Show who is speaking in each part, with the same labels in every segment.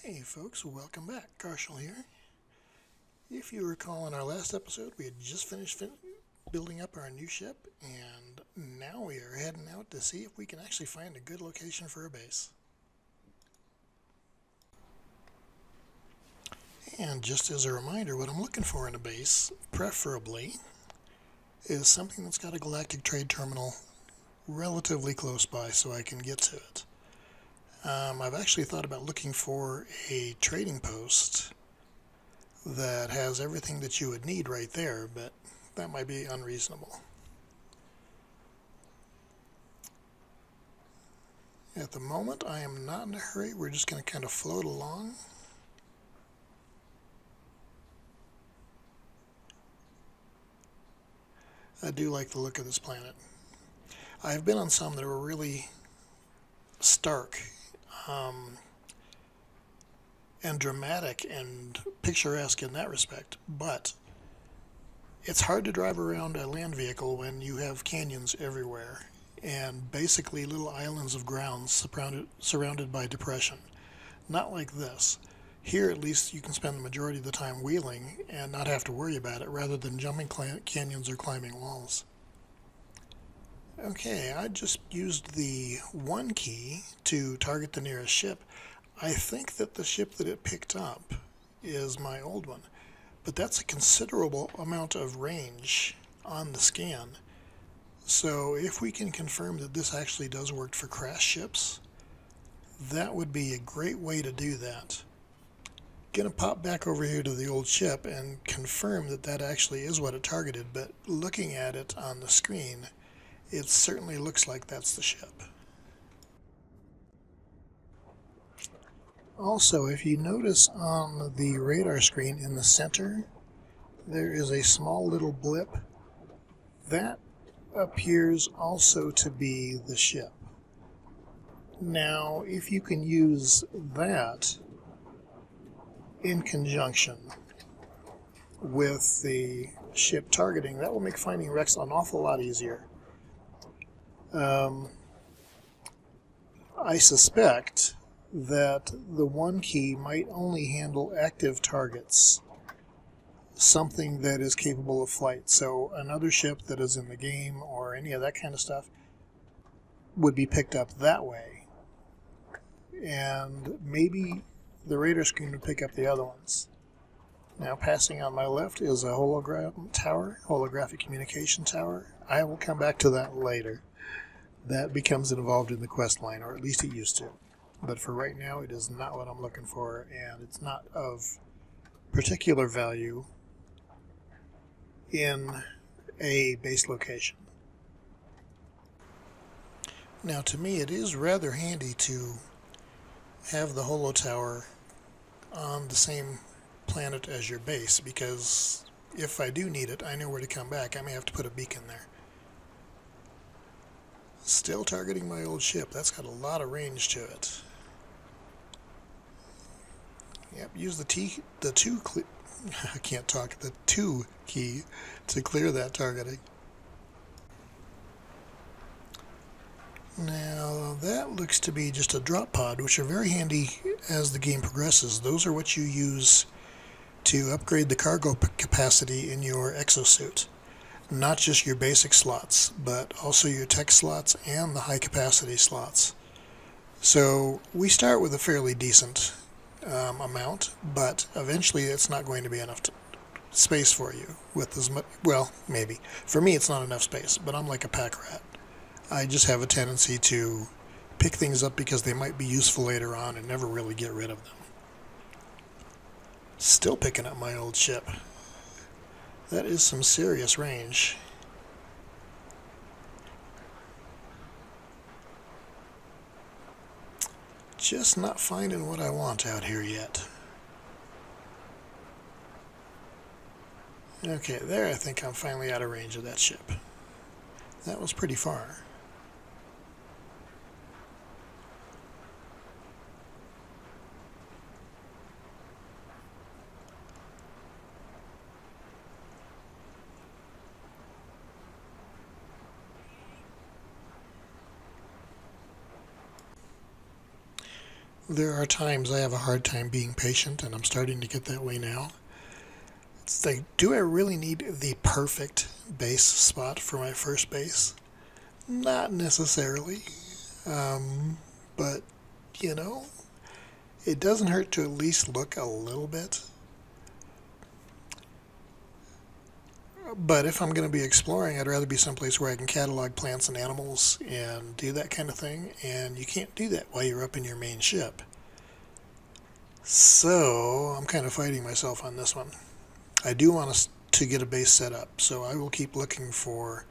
Speaker 1: Hey folks, welcome back. Karshel here. If you recall in our last episode, we had just finished building up our new ship, and now we are heading out to see if we can actually find a good location for a base. And just as a reminder, what I'm looking for in a base, preferably, is something that's got a galactic trade terminal relatively close by so I can get to it. I've actually thought about looking for a trading post that has everything that you would need right there, but that might be unreasonable. At the moment, I am not in a hurry. We're just going to kind of float along. I do like the look of this planet. I've been on some that were really stark and dramatic and picturesque in that respect, but it's hard to drive around a land vehicle when you have canyons everywhere and basically little islands of ground surrounded by depression. Not like this. Here, at least, you can spend the majority of the time wheeling and not have to worry about it, rather than jumping canyons or climbing walls. Okay, I just used the 1 key to target the nearest ship. I think that the ship that it picked up is my old one, but that's a considerable amount of range on the scan. So if we can confirm that this actually does work for crash ships, that would be a great way to do that. Gonna pop back over here to the old ship and confirm that that actually is what it targeted, but looking at it on the screen, it certainly looks like that's the ship. Also, if you notice on the radar screen in the center, there is a small little blip. That appears also to be the ship. Now, if you can use that in conjunction with the ship targeting, that will make finding wrecks an awful lot easier. I suspect that the 1 key might only handle active targets, something that is capable of flight. So another ship that is in the game or any of that kind of stuff would be picked up that way. And maybe the radar screen would pick up the other ones. Now, passing on my left is a holographic communication tower. I will come back to that later. That becomes involved in the quest line, or at least it used to. But for right now, it is not what I'm looking for, and it's not of particular value in a base location. Now, to me, it is rather handy to have the holo tower on the same planet as your base, because if I do need it, I know where to come back. I may have to put a beacon there. Still targeting my old ship. That's got a lot of range to it. Yep, use the 2 key to clear that targeting. Now, that looks to be just a drop pod, which are very handy as the game progresses. Those are what you use to upgrade the cargo capacity in your exosuit. Not just your basic slots, but also your tech slots and the high capacity slots. So we start with a fairly decent amount, but eventually it's not going to be enough space for you with as much. Well, maybe. For me, it's not enough space, but I'm like a pack rat. I just have a tendency to pick things up because they might be useful later on and never really get rid of them. Still picking up my old ship. That is some serious range. Just not finding what I want out here yet. Okay, there I think I'm finally out of range of that ship. That was pretty far. there are times I have a hard time being patient, and I'm starting to get that way now. It's like, do I really need the perfect base spot for my first base? Not necessarily. But, you know, it doesn't hurt to at least look a little bit. But if I'm going to be exploring, I'd rather be someplace where I can catalog plants and animals and do that kind of thing. And you can't do that while you're up in your main ship. So I'm kind of fighting myself on this one. I do want us to get a base set up, so I will keep looking for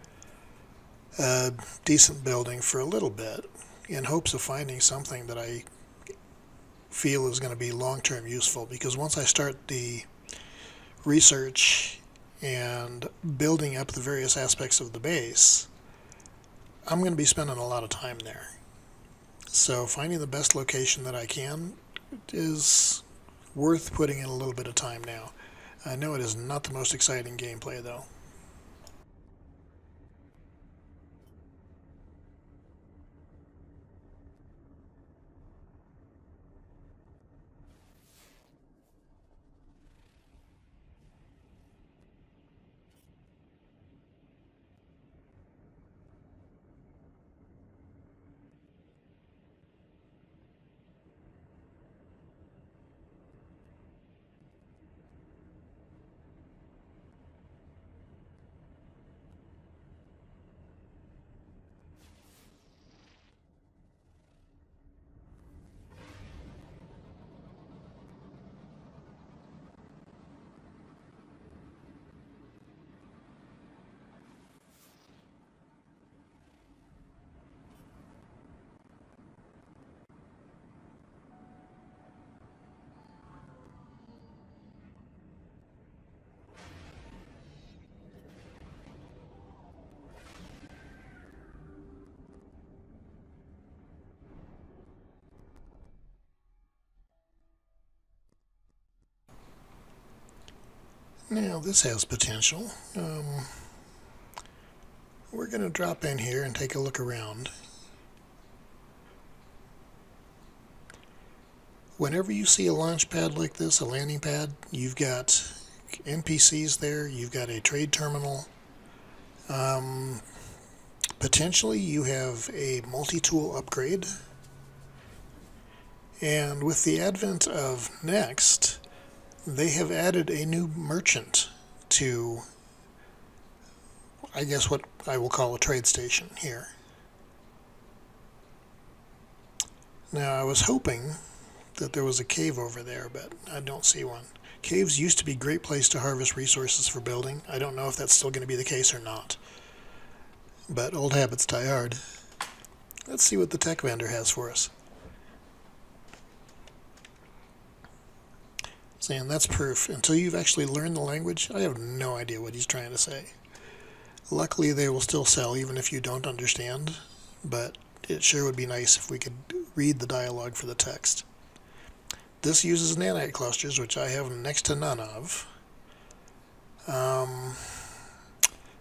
Speaker 1: a decent building for a little bit in hopes of finding something that I feel is going to be long-term useful, because once I start the research and building up the various aspects of the base, I'm going to be spending a lot of time there. So finding the best location that I can is worth putting in a little bit of time now. I know it is not the most exciting gameplay, though. Now, this has potential. We're going to drop in here and take a look around. Whenever you see a launch pad like this, a landing pad, you've got NPCs there, you've got a trade terminal. Potentially you have a multi-tool upgrade. And with the advent of Next, they have added a new merchant to, I guess, what I will call a trade station here. Now, I was hoping that there was a cave over there, but I don't see one. Caves used to be a great place to harvest resources for building. I don't know if that's still going to be the case or not. But old habits die hard. Let's see what the tech vendor has for us. Saying that's proof. Until you've actually learned the language, I have no idea what he's trying to say. Luckily, they will still sell even if you don't understand, but it sure would be nice if we could read the dialogue for the text. This uses nanite clusters, which I have next to none of.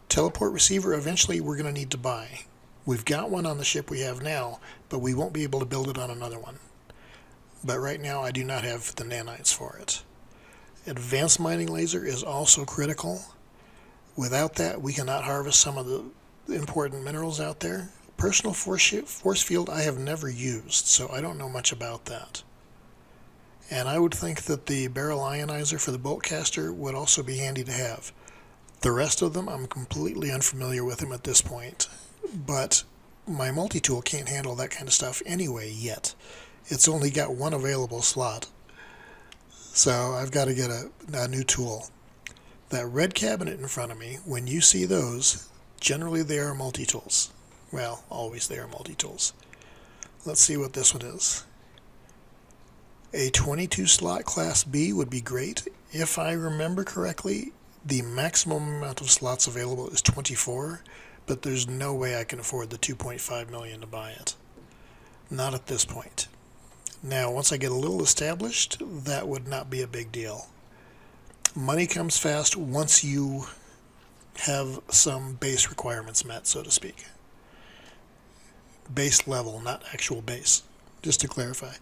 Speaker 1: Teleport receiver, eventually we're going to need to buy. We've got one on the ship we have now, but we won't be able to build it on another one. But right now I do not have the nanites for it. Advanced mining laser is also critical. Without that, we cannot harvest some of the important minerals out there. Personal force field I have never used, so I don't know much about that. And I would think that the barrel ionizer for the bolt caster would also be handy to have. The rest of them, I'm completely unfamiliar with them at this point, but my multi-tool can't handle that kind of stuff anyway yet. It's only got one available slot, so I've got to get a new tool. That red cabinet in front of me, when you see those, generally they are multi-tools. Well, always they are multi-tools. Let's see what this one is. A 22 slot Class B would be great. If I remember correctly, the maximum amount of slots available is 24, but there's no way I can afford the $2.5 million to buy it. Not at this point. Now, once I get a little established, that would not be a big deal. Money comes fast once you have some base requirements met, so to speak. Base level, not actual base, just to clarify.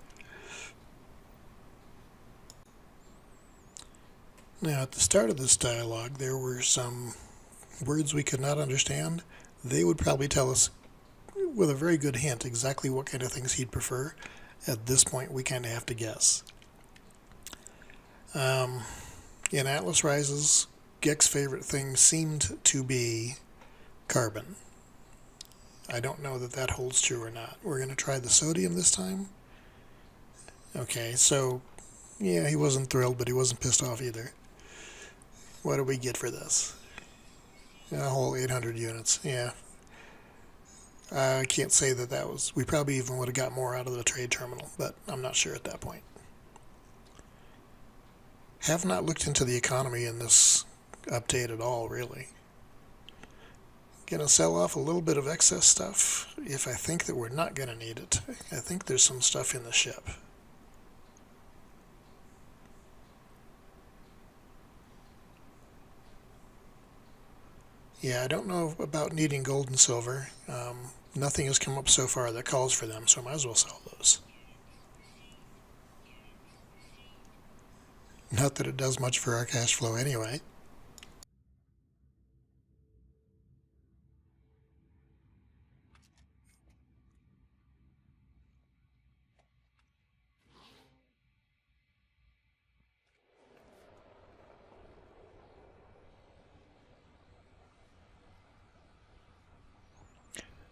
Speaker 1: Now, at the start of this dialogue, there were some words we could not understand. They would probably tell us, with a very good hint, exactly what kind of things he'd prefer. At this point, we kind of have to guess. In Atlas Rises, Gek's favorite thing seemed to be carbon. I don't know that that holds true or not. We're going to try the sodium this time. Okay, so, yeah, he wasn't thrilled, but he wasn't pissed off either. What do we get for this? A whole 800 units, yeah. I can't say that was... We probably even would have got more out of the trade terminal, but I'm not sure at that point. Have not looked into the economy in this update at all, really. Gonna sell off a little bit of excess stuff if I think that we're not gonna need it. I think there's some stuff in the ship. Yeah, I don't know about needing gold and silver. Nothing has come up so far that calls for them, so I might as well sell those. Not that it does much for our cash flow anyway.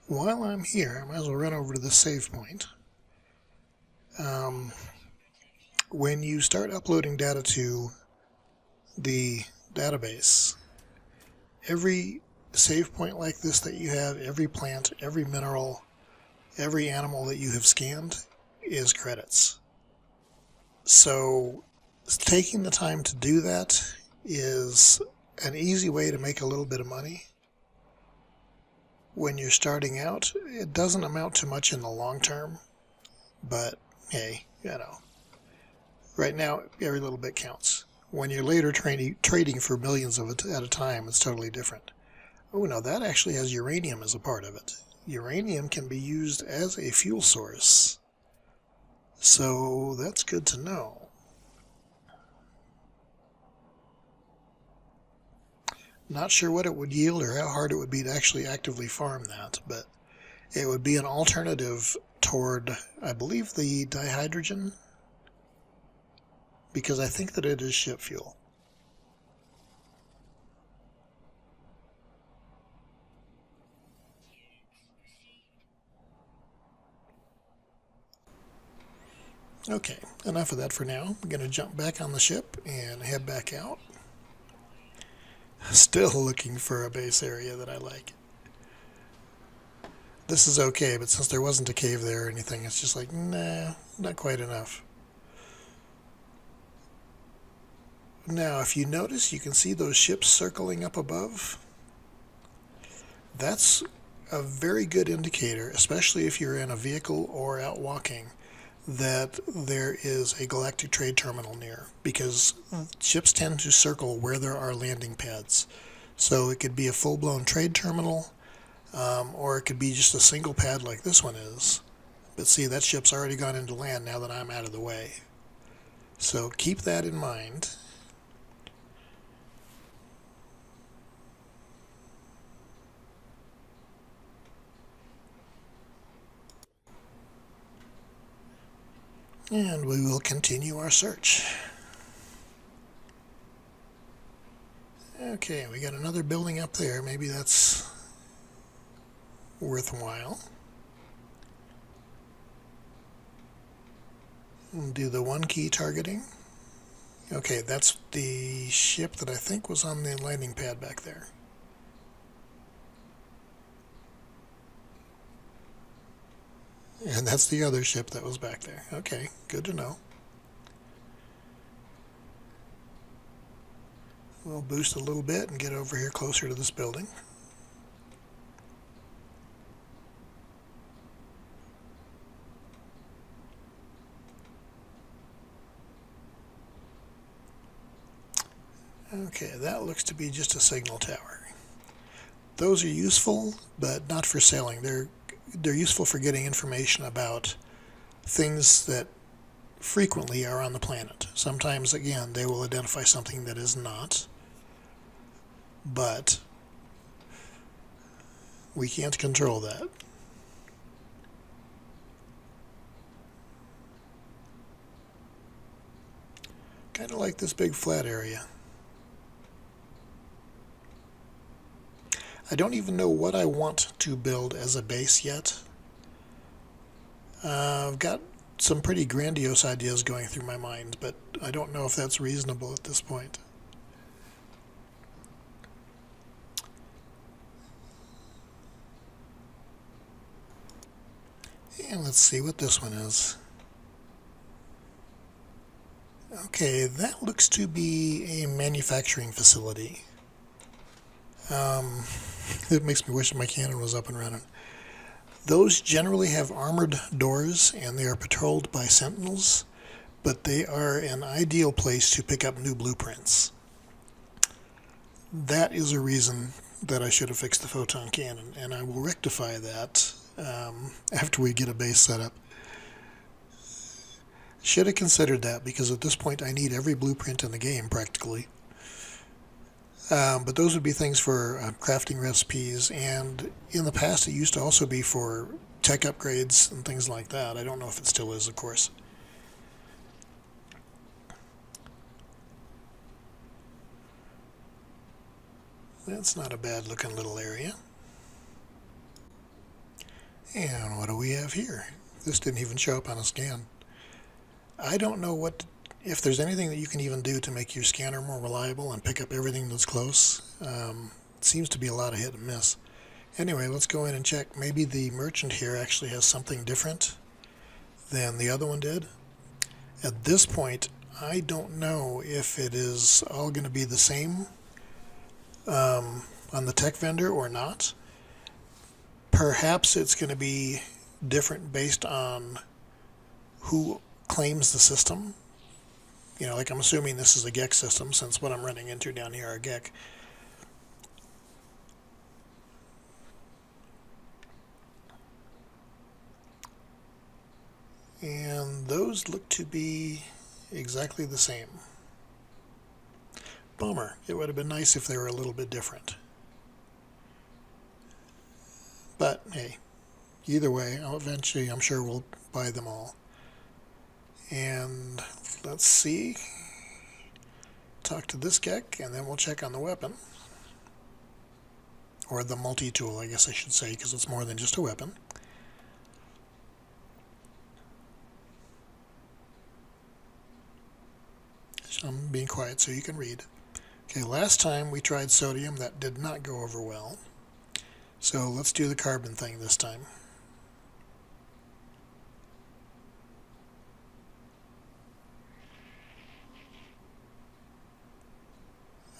Speaker 1: While I'm here, I might as well run over to the save point. When you start uploading data to the database, every save point like this that you have, every plant, every mineral, every animal that you have scanned is credits. So taking the time to do that is an easy way to make a little bit of money. When you're starting out, it doesn't amount to much in the long term, but hey, right now every little bit counts. When you're later trading for millions of it at a time, it's totally different. Oh no, that actually has uranium as a part of it. Uranium can be used as a fuel source, so that's good to know. Not sure what it would yield or how hard it would be to actually actively farm that, but it would be an alternative toward, I believe, the dihydrogen, because I think that it is ship fuel. Okay, enough of that for now. I'm going to jump back on the ship and head back out. Still looking for a base area that I like. This is okay, but since there wasn't a cave there or anything, it's just like, nah, not quite enough. Now, if you notice, you can see those ships circling up above. That's a very good indicator, especially if you're in a vehicle or out walking, that there is a galactic trade terminal near, because ships tend to circle where there are landing pads. So it could be a full-blown trade terminal, or it could be just a single pad like this one is. But see, that ship's already gone into land now that I'm out of the way. So keep that in mind. And we will continue our search. Okay, we got another building up there. Maybe that's worthwhile. We'll do the one key targeting. Okay, that's the ship that I think was on the landing pad back there. And that's the other ship that was back there. Okay, good to know. We'll boost a little bit and get over here closer to this building. Okay, that looks to be just a signal tower. Those are useful, but not for sailing. They're useful for getting information about things that frequently are on the planet. Sometimes, again, they will identify something that is not, but we can't control that. Kind of like this big flat area. I don't even know what I want to build as a base yet. I've got some pretty grandiose ideas going through my mind, but I don't know if that's reasonable at this point. And let's see what this one is. Okay, that looks to be a manufacturing facility. It makes me wish my cannon was up and running. Those generally have armored doors and they are patrolled by sentinels, but they are an ideal place to pick up new blueprints. That is a reason that I should have fixed the photon cannon, and I will rectify that after we get a base set up. Should have considered that, because at this point I need every blueprint in the game practically. But those would be things for crafting recipes, and in the past it used to also be for tech upgrades and things like that. I don't know if it still is, of course. That's not a bad looking little area. And what do we have here? This didn't even show up on a scan. I don't know if there's anything that you can even do to make your scanner more reliable and pick up everything that's close. It seems to be a lot of hit and miss. Anyway, let's go in and check. Maybe the merchant here actually has something different than the other one did. At this point, I don't know if it is all going to be the same on the tech vendor or not. Perhaps it's going to be different based on who claims the system. You know, like I'm assuming this is a GEC system, since what I'm running into down here are GEC. And those look to be exactly the same. Bummer. It would have been nice if they were a little bit different. But hey, either way, eventually I'm sure we'll buy them all. And let's see. Talk to this GEC, and then we'll check on the weapon. Or the multi-tool, I guess I should say, because it's more than just a weapon. So I'm being quiet so you can read. Okay, last time we tried sodium. That did not go over well. So let's do the carbon thing this time.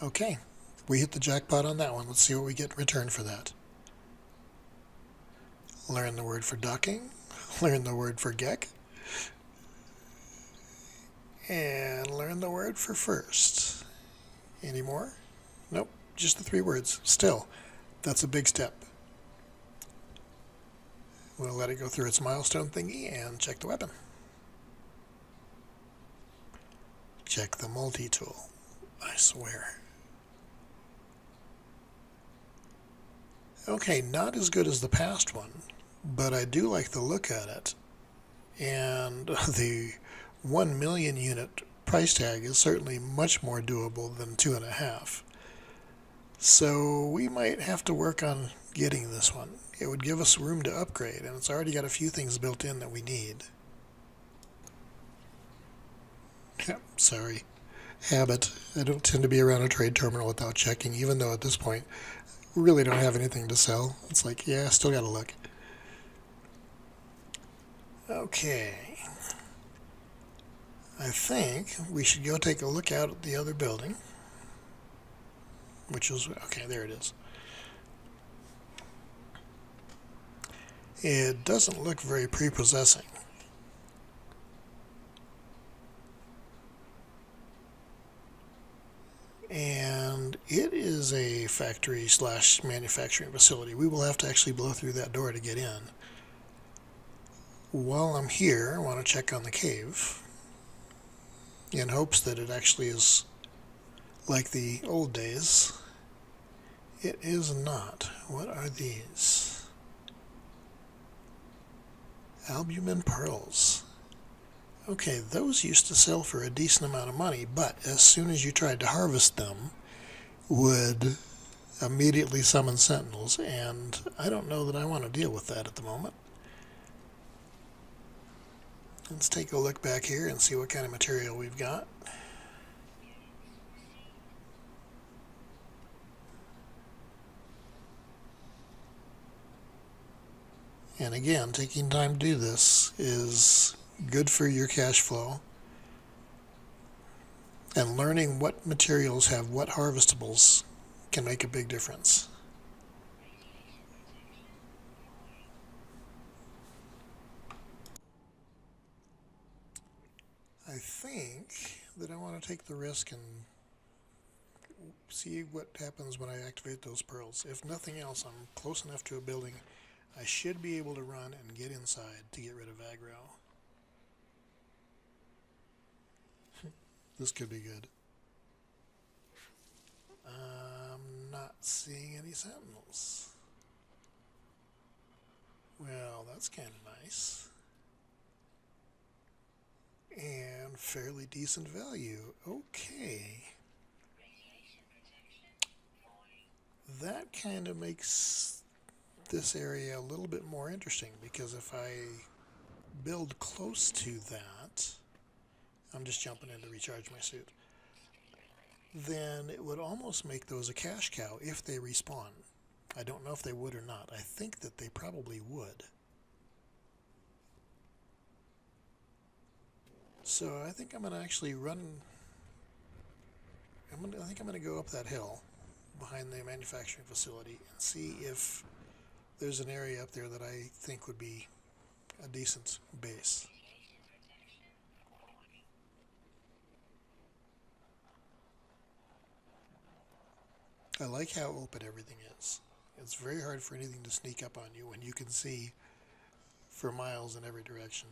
Speaker 1: Okay, we hit the jackpot on that one. Let's see what we get in return for that. Learn the word for docking. Learn the word for GEC. And learn the word for first. Any more? Nope, just the 3 words. Still, that's a big step. We'll let it go through its milestone thingy and check the weapon. Check the multi-tool. I swear. Okay, not as good as the past one, but I do like the look at it. And the 1 million unit price tag is certainly much more doable than 2.5. So we might have to work on getting this one. It would give us room to upgrade, and it's already got a few things built in that we need. Sorry. Habit. I don't tend to be around a trade terminal without checking, even though at this point we really don't have anything to sell. It's like, yeah, still gotta look. Okay. I think we should go take a look out at the other building. Which is, okay, there it is. It doesn't look very prepossessing. And it is a factory / manufacturing facility. We will have to actually blow through that door to get in. While I'm here, I want to check on the cave. in hopes that it actually is like the old days. It is not. What are these? Albumen pearls. Okay, those used to sell for a decent amount of money, but as soon as you tried to harvest them, would immediately summon sentinels, and I don't know that I want to deal with that at the moment. Let's take a look back here and see what kind of material we've got. And again, taking time to do this is good for your cash flow. And learning what materials have what harvestables can make a big difference. I think that I want to take the risk and see what happens when I activate those pearls. If nothing else, I'm close enough to a building, I should be able to run and get inside to get rid of aggro. This could be good. I'm not seeing any sentinels. Well, that's kind of nice. And fairly decent value. Okay. That kind of makes this area a little bit more interesting, because if I build close to that, I'm just jumping in to recharge my suit, then it would almost make those a cash cow if they respawn. I don't know if they would or not. I think that they probably would. So I think I'm going to actually run, I think I'm going to go up that hill behind the manufacturing facility and see if there's an area up there that I think would be a decent base. I like how open everything is. It's very hard for anything to sneak up on you when you can see for miles in every direction.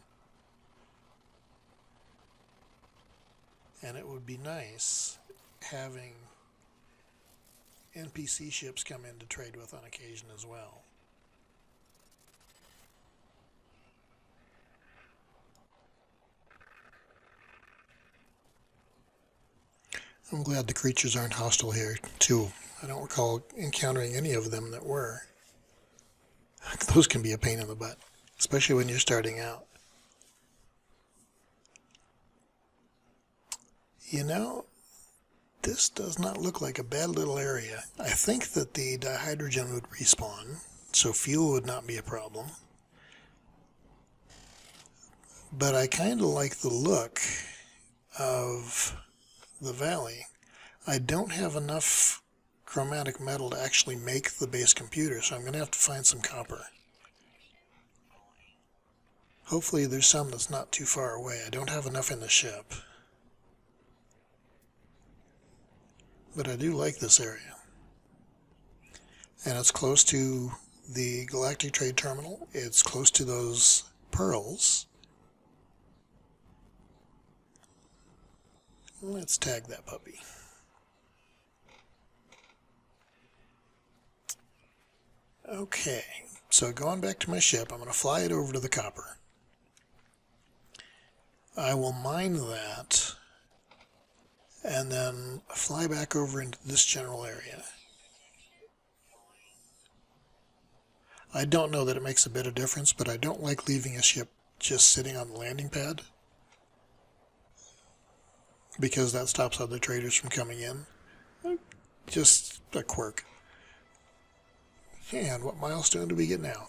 Speaker 1: And it would be nice having NPC ships come in to trade with on occasion as well. I'm glad the creatures aren't hostile here, too. I don't recall encountering any of them that were. Those can be a pain in the butt, especially when you're starting out. You know, this does not look like a bad little area. I think that the dihydrogen would respawn, so fuel would not be a problem. But I kind of like the look of the valley. I don't have enough chromatic metal to actually make the base computer, so I'm going to have to find some copper. Hopefully there's some that's not too far away. I don't have enough in the ship. But I do like this area. And it's close to the Galactic Trade Terminal. It's close to those pearls. Let's tag that puppy. Okay, so going back to my ship, I'm going to fly it over to the copper. I will mine that and then fly back over into this general area. I don't know that it makes a bit of difference, but I don't like leaving a ship just sitting on the landing pad, because that stops other traders from coming in. Just a quirk. And what milestone do we get now?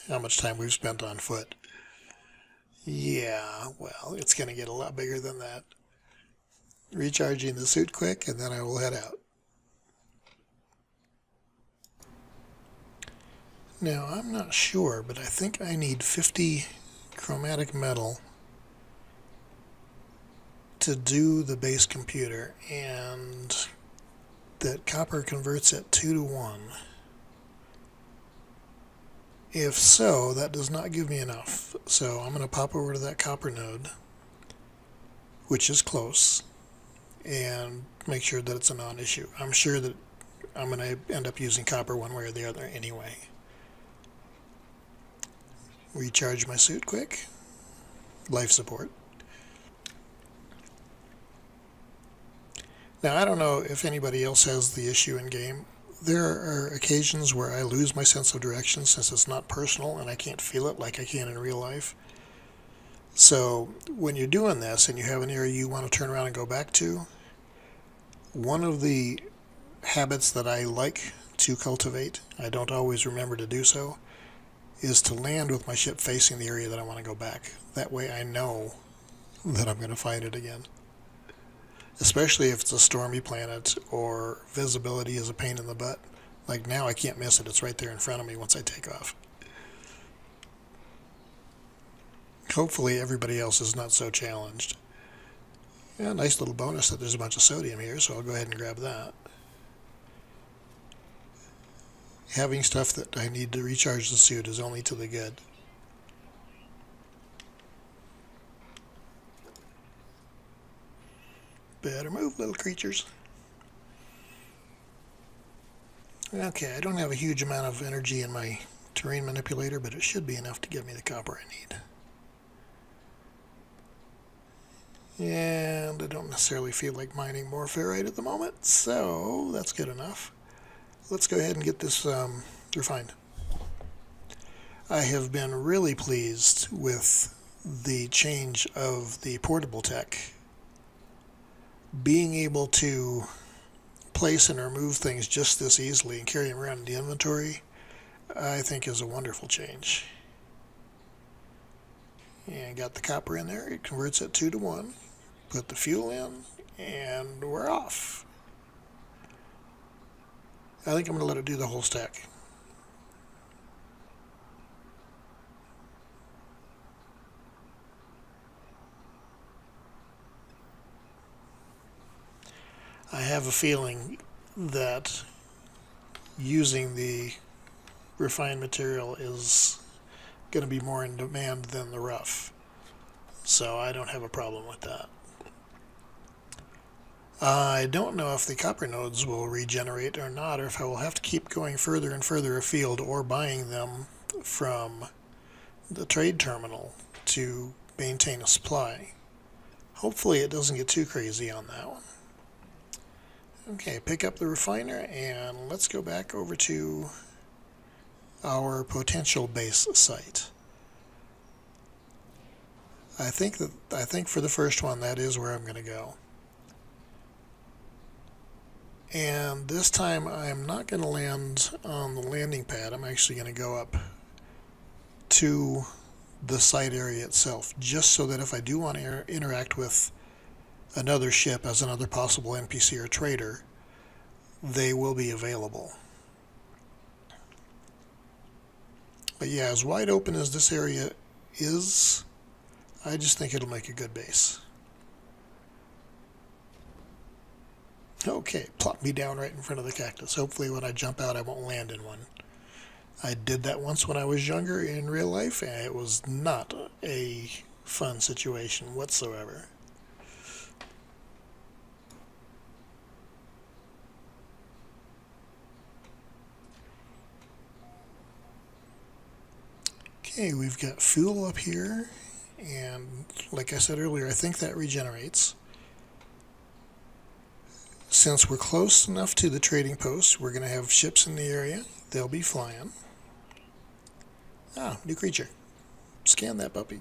Speaker 1: How much time we've spent on foot. Yeah, well, it's going to get a lot bigger than that. Recharging the suit quick, and then I will head out. Now, I'm not sure, but I think I need 50 chromatic metal to do the base computer, and that copper converts at 2 to 1. If so, that does not give me enough. So I'm going to pop over to that copper node, which is close, and make sure that it's a non-issue. I'm sure that I'm going to end up using copper one way or the other anyway. Recharge my suit quick. Life support. Now, I don't know if anybody else has the issue in game. There are occasions where I lose my sense of direction since it's not personal and I can't feel it like I can in real life. So when you're doing this and you have an area you want to turn around and go back to, one of the habits that I like to cultivate, I don't always remember to do so, is to land with my ship facing the area that I want to go back. That way I know that I'm going to find it again. Especially if it's a stormy planet or visibility is a pain in the butt. Like now I can't miss it. It's right there in front of me once I take off. Hopefully everybody else is not so challenged. Yeah, nice little bonus that there's a bunch of sodium here, so I'll go ahead and grab that. Having stuff that I need to recharge the suit is only to the good. Better move, little creatures. Okay, I don't have a huge amount of energy in my terrain manipulator, but it should be enough to give me the copper I need. And I don't necessarily feel like mining more ferrite at the moment, so that's good enough. Let's go ahead and get this refined. I have been really pleased with the change of the portable tech. Being able to place and remove things just this easily and carry them around in the inventory, I think is a wonderful change. And got the copper in there. It converts it 2 to 1. Put the fuel in, and we're off. I think I'm going to let it do the whole stack. I have a feeling that using the refined material is going to be more in demand than the rough. So I don't have a problem with that. I don't know if the copper nodes will regenerate or not, or if I will have to keep going further and further afield or buying them from the trade terminal to maintain a supply. Hopefully it doesn't get too crazy on that one. Okay, pick up the refiner and let's go back over to our potential base site. I think for the first one that is where I'm going to go. And this time I'm not going to land on the landing pad. I'm actually going to go up to the site area itself, just so that if I do want to interact with another ship as another possible NPC or trader, they will be available. But yeah, as wide open as this area is, I just think it'll make a good base. Okay, plop me down right in front of the cactus. Hopefully when I jump out I won't land in one. I did that once when I was younger in real life, and it was not a fun situation whatsoever. Okay, we've got fuel up here, and like I said earlier, I think that regenerates. Since we're close enough to the trading post, we're going to have ships in the area. They'll be flying. Ah, new creature. Scan that puppy.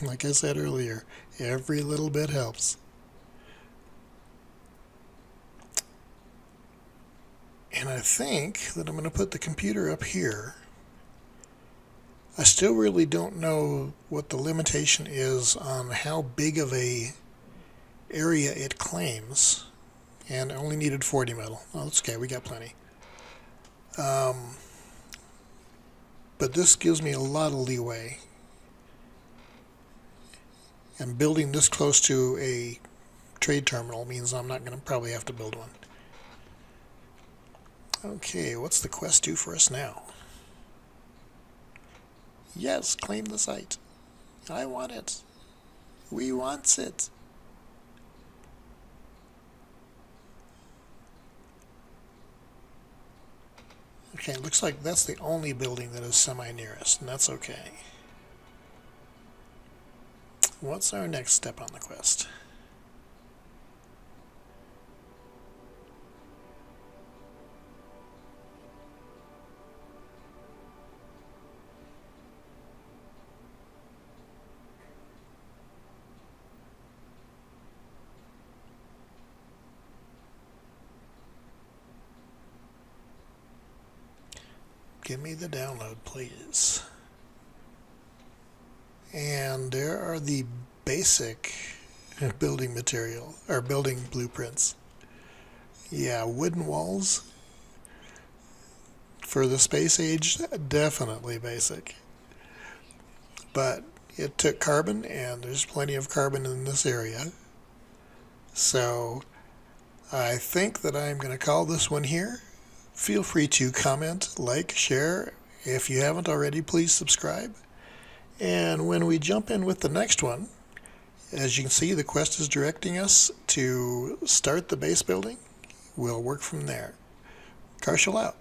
Speaker 1: Like I said earlier, every little bit helps. And I think that I'm going to put the computer up here. I still really don't know what the limitation is on how big of a area it claims. And I only needed 40 metal. Oh, that's okay, we got plenty. But this gives me a lot of leeway. And building this close to a trade terminal means I'm not going to probably have to build one. Okay, what's the quest do for us now? Yes, claim the site. I want it. We wants it. Okay, looks like that's the only building that is semi-nearest, and that's okay. What's our next step on the quest? Give me the download, please. And there are the basic building material, or building blueprints. Yeah, wooden walls for the space age, definitely basic. But it took carbon, and there's plenty of carbon in this area. So I think that I'm going to call this one here. Feel free to comment, like, share. If you haven't already, please subscribe. And when we jump in with the next one, as you can see, the quest is directing us to start the base building. We'll work from there. Karshel out.